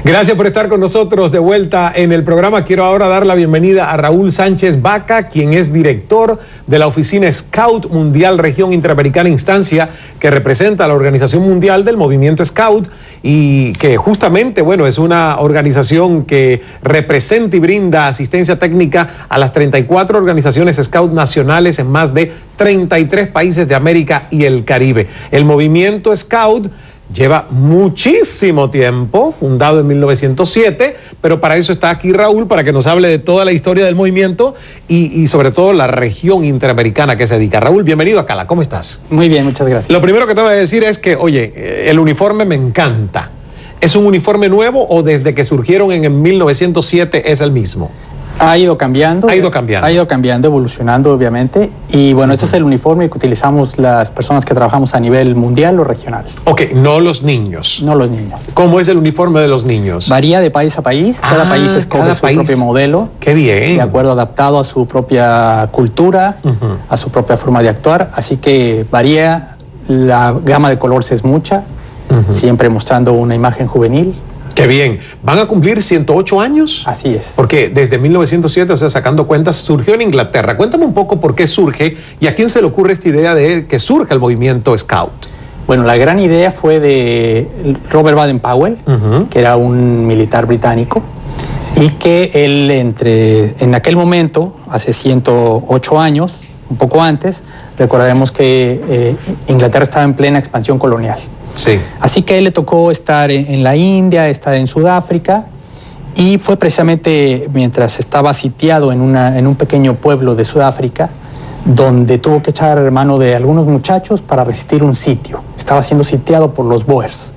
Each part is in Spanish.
Gracias por estar con nosotros de vuelta en el programa. Quiero ahora dar la bienvenida a Raúl Sánchez Vaca, quien es director de la oficina Scout Mundial Región Interamericana Instancia, que representa a la Organización Mundial del Movimiento Scout y que justamente, bueno, es una organización que representa y brinda asistencia técnica a las 34 organizaciones Scout nacionales en más de 33 países de América y el Caribe. El movimiento Scout lleva muchísimo tiempo, fundado en 1907, pero para eso está aquí Raúl, para que nos hable de toda la historia del movimiento y sobre todo la región interamericana que se dedica. Raúl, bienvenido a Cala, ¿cómo estás? Muy bien, muchas gracias. Lo primero que te voy a decir es que, oye, el uniforme me encanta. ¿Es un uniforme nuevo o desde que surgieron en 1907 es el mismo? Ha ido cambiando. Ha ido cambiando. Ha ido cambiando, evolucionando, obviamente. Y bueno, este es el uniforme que utilizamos las personas que trabajamos a nivel mundial o regional. Ok, no los niños. No los niños. ¿Cómo es el uniforme de los niños? Varía de país a país. Cada país escoge su propio modelo. Qué bien. De acuerdo, adaptado a su propia cultura, a su propia forma de actuar. Así que varía. La gama de colores es mucha, siempre mostrando una imagen juvenil. Qué bien. ¿Van a cumplir 108 años? Así es. Porque desde 1907, o sea, sacando cuentas, surgió en Inglaterra. Cuéntame un poco por qué surge y a quién se le ocurre esta idea de que surja el movimiento Scout. Bueno, la gran idea fue de Robert Baden-Powell, que era un militar británico, y que él en aquel momento, hace 108 años, un poco antes, recordaremos que Inglaterra estaba en plena expansión colonial. Sí. Así que a él le tocó estar en la India, estar en Sudáfrica, y fue precisamente mientras estaba sitiado en un pequeño pueblo de Sudáfrica, donde tuvo que echar mano de algunos muchachos para resistir un sitio. Estaba siendo sitiado por los Boers.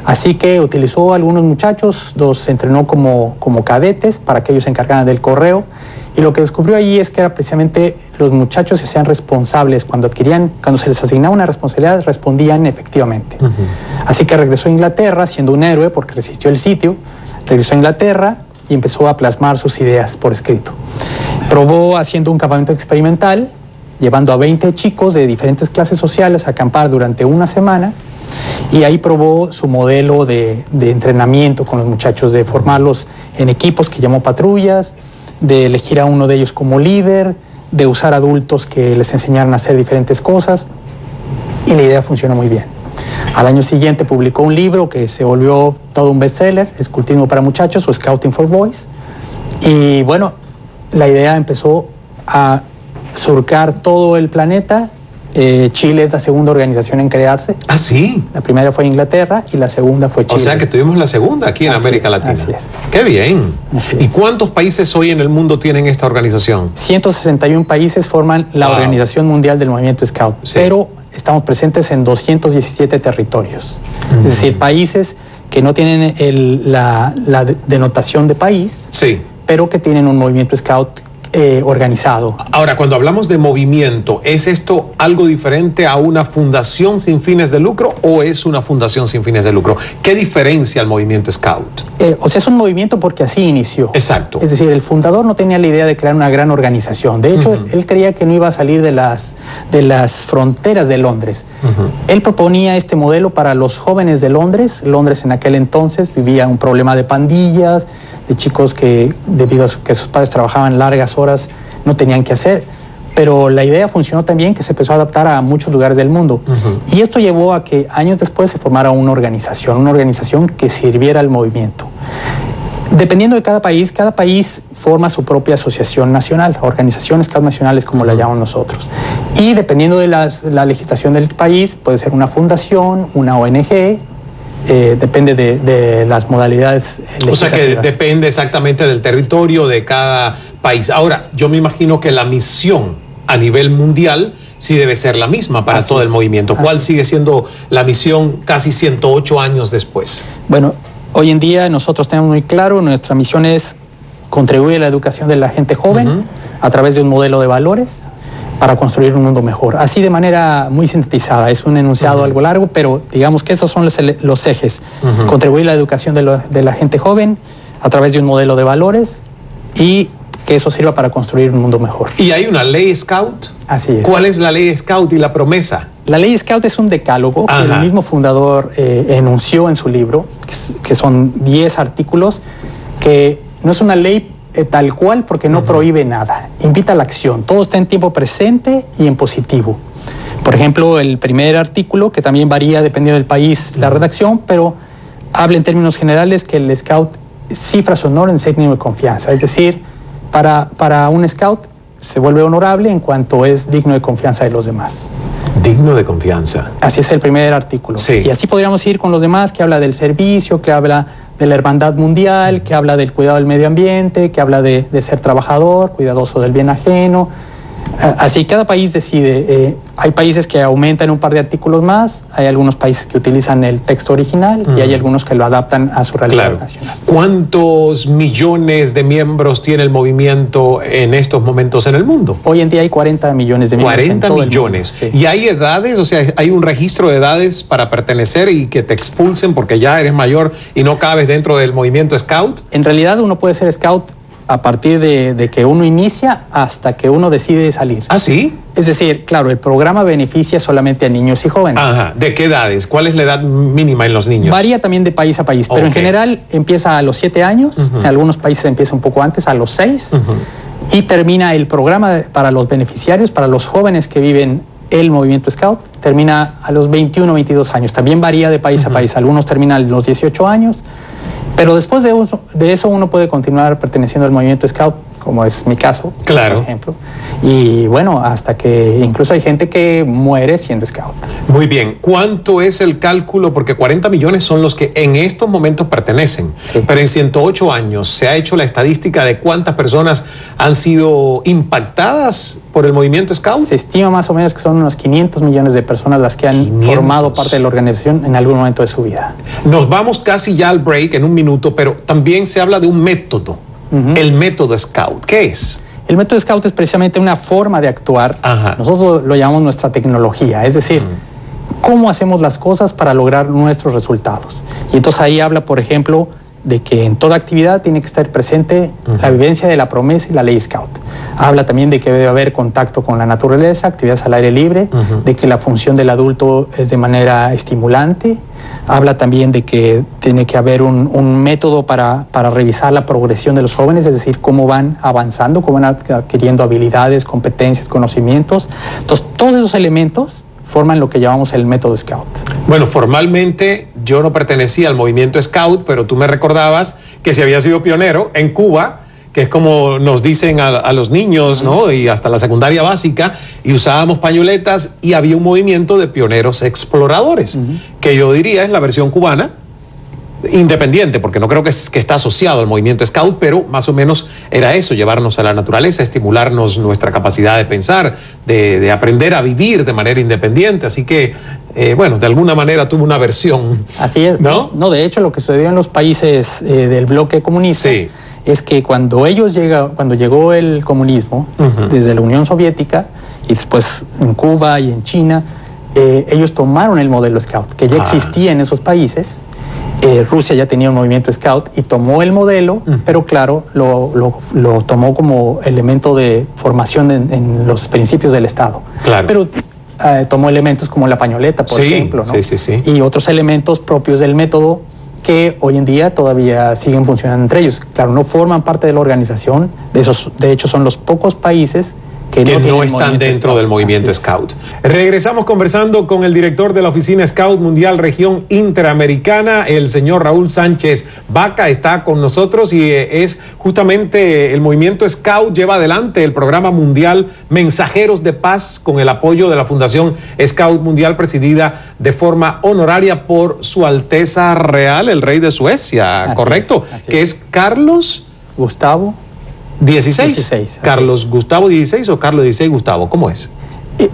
Así que utilizó a algunos muchachos, los entrenó como cadetes para que ellos se encargaran del correo. Y lo que descubrió allí es que era precisamente los muchachos se hacían responsables cuando se les asignaba una responsabilidad, respondían efectivamente. Así que regresó a Inglaterra siendo un héroe porque resistió el sitio, regresó a Inglaterra y empezó a plasmar sus ideas por escrito. Probó haciendo un campamento experimental, llevando a 20 chicos de diferentes clases sociales a acampar durante una semana, y ahí probó su modelo de entrenamiento con los muchachos, de formarlos en equipos que llamó patrullas, de elegir a uno de ellos como líder, de usar adultos que les enseñaran a hacer diferentes cosas, y la idea funcionó muy bien. Al año siguiente publicó un libro que se volvió todo un bestseller, Escultismo para Muchachos o Scouting for Boys, y bueno, la idea empezó a surcar todo el planeta. Chile es la segunda organización en crearse. ¿Ah, sí? La primera fue Inglaterra y la segunda fue Chile. O sea que tuvimos la segunda aquí en América Latina. Así es. ¡Qué bien! Así ¿Y es. cuántos países hoy en el mundo tienen esta organización? 161 países forman la Organización Mundial del Movimiento Scout, pero estamos presentes en 217 territorios. Es decir, países que no tienen la denotación de país, pero que tienen un movimiento Scout organizado. Ahora, cuando hablamos de movimiento, ¿es esto algo diferente a una fundación sin fines de lucro o es una fundación sin fines de lucro? ¿Qué diferencia el movimiento Scout? O sea, es un movimiento porque así inició. Exacto. Es decir, el fundador no tenía la idea de crear una gran organización. De hecho, él creía que no iba a salir de las fronteras de Londres. Él proponía este modelo para los jóvenes de Londres. Londres en aquel entonces vivía un problema de pandillas, de chicos que, debido a que sus padres trabajaban largas horas, no tenían que hacer. Pero la idea funcionó también, que se empezó a adaptar a muchos lugares del mundo. Y esto llevó a que años después se formara una organización que sirviera al movimiento. Dependiendo de cada país forma su propia asociación nacional, organizaciones nacionales como la llamamos nosotros. Y dependiendo de la legislación del país, puede ser una fundación, una ONG, depende de las modalidades legislativas. O sea que depende exactamente del territorio de cada país. Ahora, yo me imagino que la misión a nivel mundial sí debe ser la misma para todo el movimiento. ¿Cuál sigue siendo la misión casi 108 años después? Bueno, hoy en día nosotros tenemos muy claro, nuestra misión es contribuir a la educación de la gente joven a través de un modelo de valores para construir un mundo mejor. Así de manera muy sintetizada, es un enunciado algo largo, pero digamos que esos son los ejes. Contribuir a la educación de la gente joven a través de un modelo de valores y que eso sirva para construir un mundo mejor. ¿Y hay una ley Scout? Así es. ¿Cuál es la ley Scout y la promesa? La ley Scout es un decálogo que el mismo fundador enunció en su libro, que son 10 artículos, que no es una ley tal cual porque no prohíbe nada, invita a la acción, todo está en tiempo presente y en positivo. Por ejemplo, el primer artículo, que también varía dependiendo del país la redacción, pero habla en términos generales que el Scout cifra su honor en signo de confianza, es decir, para un Scout se vuelve honorable en cuanto es digno de confianza de los demás. Digno de confianza. Así es el primer artículo. Sí. Y así podríamos ir con los demás, que habla del servicio, que habla de la hermandad mundial, que habla del cuidado del medio ambiente, que habla de ser trabajador, cuidadoso del bien ajeno. Así cada país decide. Hay países que aumentan un par de artículos más, hay algunos países que utilizan el texto original y hay algunos que lo adaptan a su realidad nacional. ¿Cuántos millones de miembros tiene el movimiento en estos momentos en el mundo? Hoy en día hay 40 millones de miembros 40 en todo millones. el mundo. Sí. ¿Y hay edades? O sea, ¿hay un registro de edades para pertenecer y que te expulsen porque ya eres mayor y no cabes dentro del movimiento Scout? En realidad uno puede ser Scout a partir de que uno inicia hasta que uno decide salir. ¿Ah, sí? Es decir, claro, el programa beneficia solamente a niños y jóvenes. Ajá. ¿De qué edades? ¿Cuál es la edad mínima en los niños? Varía también de país a país, pero en general empieza a los 7 años, en algunos países empieza un poco antes, a los 6, y termina el programa para los beneficiarios, para los jóvenes que viven el movimiento Scout, termina a los 21 o 22 años. También varía de país a país, algunos terminan a los 18 años, pero después de eso uno puede continuar perteneciendo al movimiento Scout, como es mi caso, claro, por ejemplo. Y bueno, hasta que incluso hay gente que muere siendo Scout. Muy bien. ¿Cuánto es el cálculo? Porque 40 millones son los que en estos momentos pertenecen. Sí. Pero en 108 años se ha hecho la estadística de cuántas personas han sido impactadas por el movimiento Scout. Se estima más o menos que son unos 500 millones de personas las que han formado parte de la organización en algún momento de su vida. Nos vamos casi ya al break en un minuto, pero también se habla de un método. El método Scout, ¿qué es? El método Scout es precisamente una forma de actuar. Nosotros lo llamamos nuestra tecnología, es decir, cómo hacemos las cosas para lograr nuestros resultados. Y entonces ahí habla, por ejemplo, de que en toda actividad tiene que estar presente la vivencia de la promesa y la ley Scout. Habla también de que debe haber contacto con la naturaleza, actividades al aire libre, de que la función del adulto es de manera estimulante. Habla también de que tiene que haber un método para revisar la progresión de los jóvenes, es decir, cómo van avanzando, cómo van adquiriendo habilidades, competencias, conocimientos. Entonces, todos esos elementos forman lo que llamamos el método Scout. Bueno, formalmente yo no pertenecía al movimiento Scout, pero tú me recordabas que se había sido pionero en Cuba, que es como nos dicen a los niños, ¿no? Y hasta la secundaria básica, y usábamos pañoletas y había un movimiento de pioneros exploradores, que yo diría es la versión cubana, independiente, porque no creo que está asociado al movimiento Scout, pero más o menos era eso, llevarnos a la naturaleza, estimularnos nuestra capacidad de pensar, de aprender a vivir de manera independiente, así que, bueno, de alguna manera tuvo una versión. Así es, ¿no? De hecho, lo que sucedió en los países del bloque comunista es que cuando llegó el comunismo, desde la Unión Soviética, y después en Cuba y en China, ellos tomaron el modelo Scout, que ya existía en esos países. Rusia ya tenía un movimiento Scout y tomó el modelo, pero claro, lo tomó como elemento de formación en los principios del Estado. Claro. Pero tomó elementos como la pañoleta, por ejemplo, ¿no? Y otros elementos propios del método que hoy en día todavía siguen funcionando entre ellos. Claro, no forman parte de la organización, de hecho son los pocos países que no están dentro del movimiento Scout. Regresamos conversando con el director de la Oficina Scout Mundial Región Interamericana, el señor Raúl Sánchez Baca, está con nosotros y es justamente el movimiento Scout lleva adelante el programa mundial Mensajeros de Paz con el apoyo de la Fundación Scout Mundial presidida de forma honoraria por Su Alteza Real, el Rey de Suecia, ¿correcto? Que es Carlos Gustavo 16. Carlos Gustavo 16 o Carlos 16 Gustavo, ¿cómo es?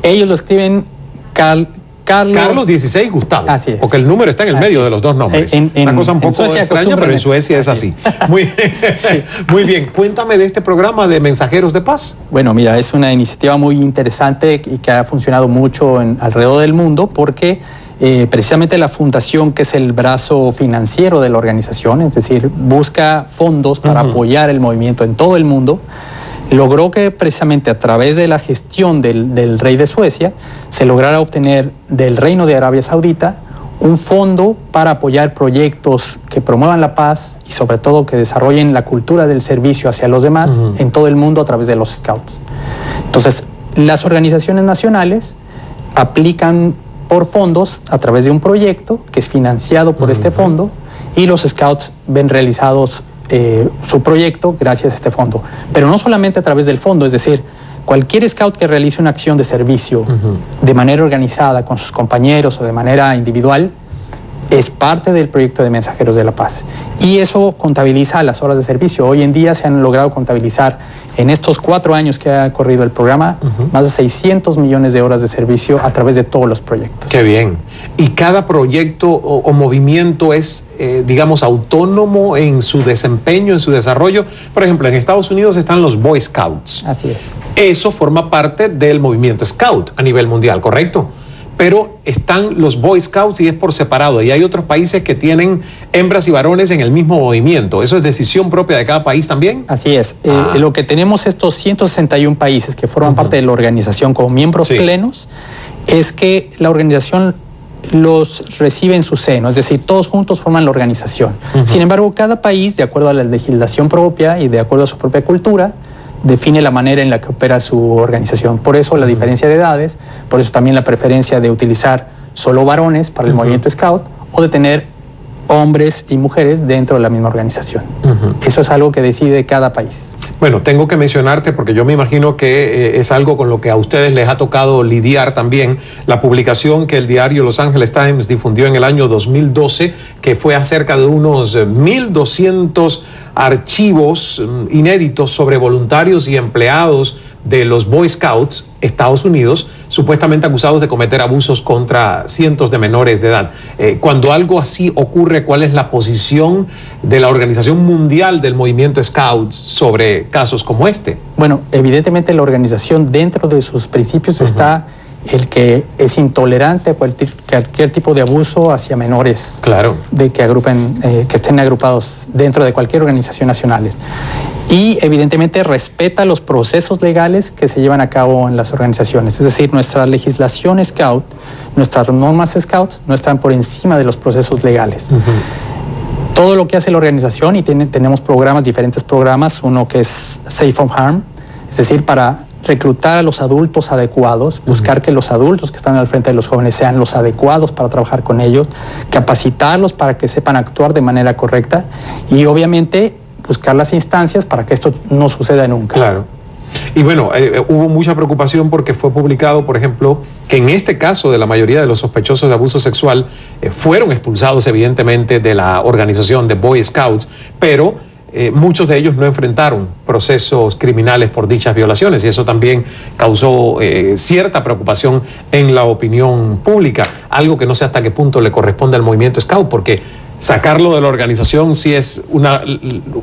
Ellos lo escriben Carlos 16 Gustavo. Así es. Porque el número está en el medio de los dos nombres. Una cosa un poco extraña, pero en Suecia es así. Muy bien. Cuéntame de este programa de Mensajeros de Paz. Bueno, mira, es una iniciativa muy interesante y que ha funcionado mucho alrededor del mundo porque precisamente la fundación, que es el brazo financiero de la organización, es decir, busca fondos para apoyar el movimiento en todo el mundo, logró que precisamente a través de la gestión del rey de Suecia se lograra obtener del Reino de Arabia Saudita un fondo para apoyar proyectos que promuevan la paz y sobre todo que desarrollen la cultura del servicio hacia los demás en todo el mundo a través de los Scouts. Entonces, las organizaciones nacionales aplican por fondos a través de un proyecto que es financiado por este fondo y los Scouts ven realizados su proyecto gracias a este fondo. Pero no solamente a través del fondo, es decir, cualquier Scout que realice una acción de servicio de manera organizada con sus compañeros o de manera individual es parte del proyecto de Mensajeros de la Paz. Y eso contabiliza las horas de servicio. Hoy en día se han logrado contabilizar en estos 4 años que ha corrido el programa más de 600 millones de horas de servicio a través de todos los proyectos. Qué bien. ¿Y cada proyecto o movimiento es, digamos, autónomo en su desempeño, en su desarrollo? Por ejemplo, en Estados Unidos están los Boy Scouts. Así es. Eso forma parte del movimiento Scout a nivel mundial, ¿correcto? Pero están los Boy Scouts y es por separado. Y hay otros países que tienen hembras y varones en el mismo movimiento. ¿Eso es decisión propia de cada país también? Así es. Lo que tenemos estos 161 países que forman parte de la organización como miembros plenos es que la organización los recibe en su seno, es decir, todos juntos forman la organización. Sin embargo, cada país, de acuerdo a la legislación propia y de acuerdo a su propia cultura, define la manera en la que opera su organización. Por eso la diferencia de edades, por eso también la preferencia de utilizar solo varones para el movimiento Scout o de tener hombres y mujeres dentro de la misma organización. Eso es algo que decide cada país. Bueno, tengo que mencionarte porque yo me imagino que es algo con lo que a ustedes les ha tocado lidiar también. La publicación que el diario Los Angeles Times difundió en el año 2012, que fue acerca de unos 1.200 archivos inéditos sobre voluntarios y empleados de los Boy Scouts, Estados Unidos, supuestamente acusados de cometer abusos contra cientos de menores de edad. Cuando algo así ocurre, ¿cuál es la posición de la Organización Mundial del Movimiento Scouts sobre casos como este? Bueno, evidentemente la organización dentro de sus principios está el que es intolerante a cualquier tipo de abuso hacia menores. Claro. De que que estén agrupados dentro de cualquier organización nacional. Y evidentemente respeta los procesos legales que se llevan a cabo en las organizaciones. Es decir, nuestra legislación Scout, nuestras normas Scout no están por encima de los procesos legales. Todo lo que hace la organización, y tenemos programas, diferentes programas, uno que es Safe from Harm, es decir, para reclutar a los adultos adecuados, buscar que los adultos que están al frente de los jóvenes sean los adecuados para trabajar con ellos, capacitarlos para que sepan actuar de manera correcta y obviamente buscar las instancias para que esto no suceda nunca. Claro. Y bueno, hubo mucha preocupación porque fue publicado, por ejemplo, que en este caso de la mayoría de los sospechosos de abuso sexual fueron expulsados evidentemente de la organización de Boy Scouts, pero muchos de ellos no enfrentaron procesos criminales por dichas violaciones y eso también causó cierta preocupación en la opinión pública, algo que no sé hasta qué punto le corresponde al movimiento Scout, porque sacarlo de la organización sí es una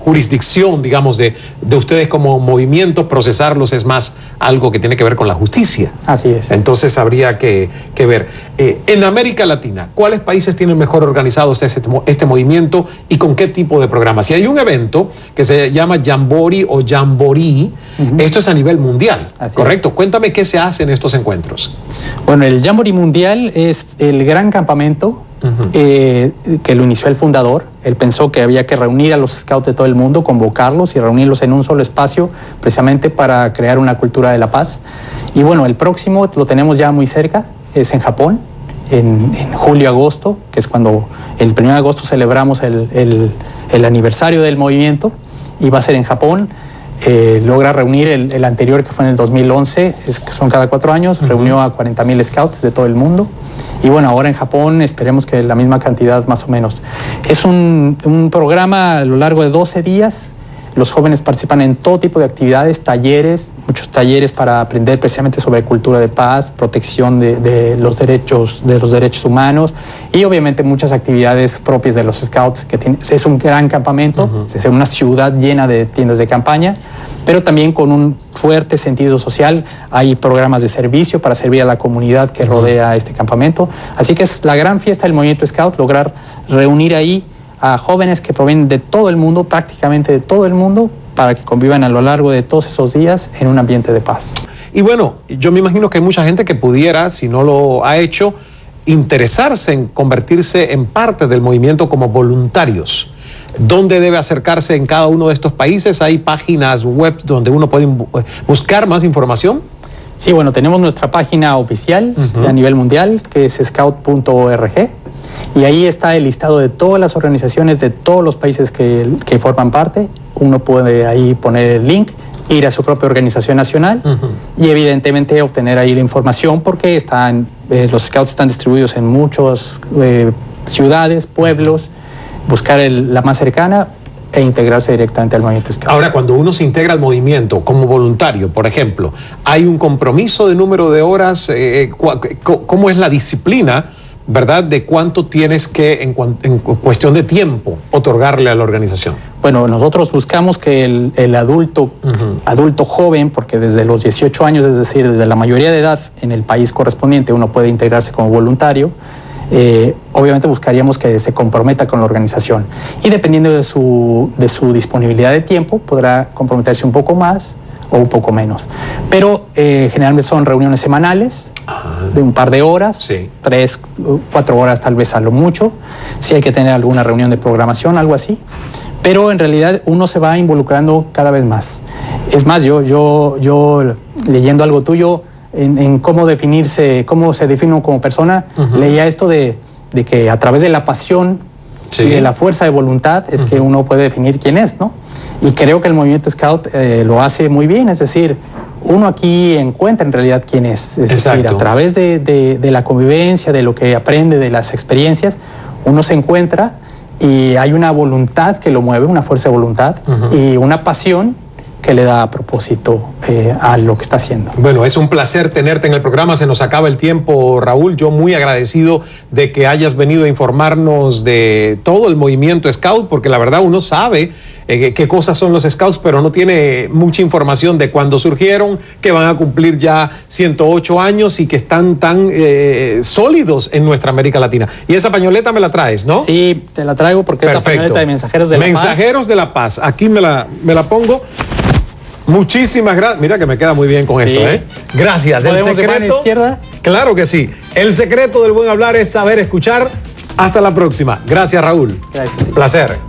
jurisdicción, digamos, de ustedes como movimiento, procesarlos es más algo que tiene que ver con la justicia. Así es. Entonces habría que ver. En América Latina, ¿cuáles países tienen mejor organizado este movimiento y con qué tipo de programas? Si hay un evento que se llama Jamboree o Jamboree, esto es a nivel mundial, Así ¿correcto? es. Cuéntame qué se hace en estos encuentros. Bueno, el Jamboree Mundial es el gran campamento que lo inició el fundador. Él pensó que había que reunir a los scouts de todo el mundo, convocarlos y reunirlos en un solo espacio precisamente para crear una cultura de la paz. Y bueno, el próximo lo tenemos ya muy cerca, es en Japón, en julio-agosto, que es cuando el 1 de agosto celebramos el aniversario del movimiento y va a ser en Japón. Logra reunir el anterior que fue en el 2011, que son cada 4 años, reunió a 40,000 scouts de todo el mundo y bueno, ahora en Japón esperemos que la misma cantidad más o menos. Es un programa a lo largo de 12 días, los jóvenes participan en todo tipo de actividades, talleres, muchos talleres para aprender precisamente sobre cultura de paz, protección de los derechos humanos y obviamente muchas actividades propias de los scouts, que es un gran campamento, es una ciudad llena de tiendas de campaña, pero también con un fuerte sentido social. Hay programas de servicio para servir a la comunidad que rodea este campamento. Así que es la gran fiesta del movimiento Scout, lograr reunir ahí a jóvenes que provienen de todo el mundo, prácticamente de todo el mundo, para que convivan a lo largo de todos esos días en un ambiente de paz. Y bueno, yo me imagino que hay mucha gente que pudiera, si no lo ha hecho, interesarse en convertirse en parte del movimiento como voluntarios. ¿Dónde debe acercarse en cada uno de estos países? ¿Hay páginas web donde uno puede buscar más información? Sí, bueno, tenemos nuestra página oficial a nivel mundial, que es scout.org, y ahí está el listado de todas las organizaciones de todos los países que forman parte. Uno puede ahí poner el link, ir a su propia organización nacional y evidentemente obtener ahí la información, porque los scouts están distribuidos en muchas ciudades, pueblos, buscar la más cercana e integrarse directamente al movimiento scout. Ahora, cuando uno se integra al movimiento como voluntario, por ejemplo, ¿hay un compromiso de número de horas? ¿Cómo es la disciplina, verdad, de cuánto tienes que, en cuestión de tiempo, otorgarle a la organización? Bueno, nosotros buscamos que el adulto joven, porque desde los 18 años, es decir, desde la mayoría de edad en el país correspondiente, uno puede integrarse como voluntario. Obviamente buscaríamos que se comprometa con la organización, y dependiendo de su disponibilidad de tiempo podrá comprometerse un poco más o un poco menos, pero generalmente son reuniones semanales de un par de horas, 3, 4 horas tal vez a lo mucho, si hay que tener alguna reunión de programación, algo así, pero en realidad uno se va involucrando cada vez más. Es más, yo leyendo algo tuyo en cómo se define uno como persona, leía esto de que a través de la pasión y de la fuerza de voluntad es que uno puede definir quién es, ¿no? Y creo que el movimiento Scout lo hace muy bien, es decir, uno aquí encuentra en realidad quién es decir, a través de la convivencia, de lo que aprende, de las experiencias, uno se encuentra y hay una voluntad que lo mueve, una fuerza de voluntad y una pasión que le da propósito a lo que está haciendo. Bueno, es un placer tenerte en el programa. Se nos acaba el tiempo, Raúl. Yo muy agradecido de que hayas venido a informarnos de todo el movimiento Scout, porque la verdad uno sabe qué cosas son los Scouts, pero no tiene mucha información de cuándo surgieron, que van a cumplir ya 108 años y que están tan sólidos en nuestra América Latina. Y esa pañoleta me la traes, ¿no? Sí, te la traigo porque es la pañoleta de Mensajeros de la Paz. Mensajeros de la Paz. Aquí me la pongo. Muchísimas gracias. Mira que me queda muy bien con esto, ¿eh? Gracias. ¿Podemos de mano izquierda? Claro que sí. El secreto del buen hablar es saber escuchar. Hasta la próxima. Gracias, Raúl. Gracias. Placer.